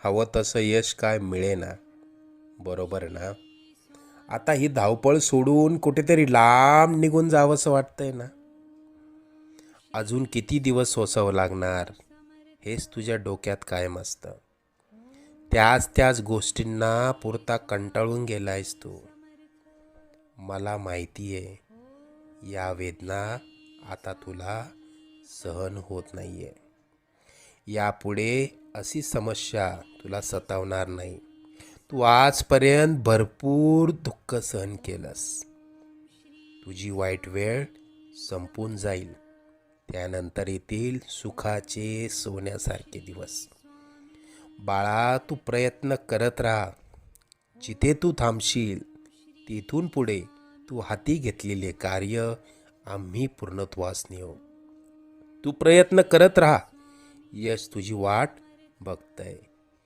हवं तसं यश काय मिळेना, बरोबर ना? आता ही धावपळ सोडून कुठेतरी लांब निघून जावंसं वाटतंय ना? अजून किती दिवस सोसावं लागणार हेच तुझ्या डोक्यात कायम असतं. त्याच त्याच गोष्टींना पुरता कंटाळून गेलायस तू. मला माहिती आहे या वेदना आता तुला सहन होत नाहीये. यापुढे अशी समस्या तुला सतावणार नाही. तू आजपर्यंत भरपूर दुःख सहन केलंस. तुझी वाईट वेळ संपून जाईल. त्यानंतर येतील सुखाचे सोन्यासारखे दिवस. बाळा, तू प्रयत्न करत राहा. जिथे तू थांबशील तिथून पुढे तू हाती घेतलेले कार्य आम्ही पूर्णत्वास नेऊ. तू प्रयत्न करत राहा. यश तुझी वाट बघतंय.